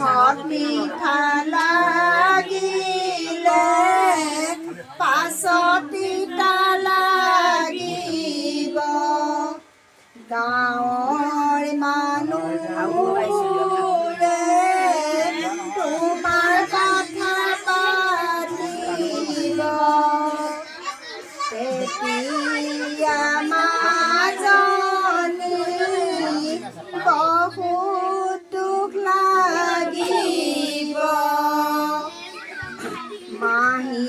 মুখত মিঠা লাগিলে পাছত তিতা লাগিব গাঁৱৰ মানুহবোৰে তোমাৰ কথা পাতিব তেতিয়া মাজনী বহুত দুখ লাগিব মাহী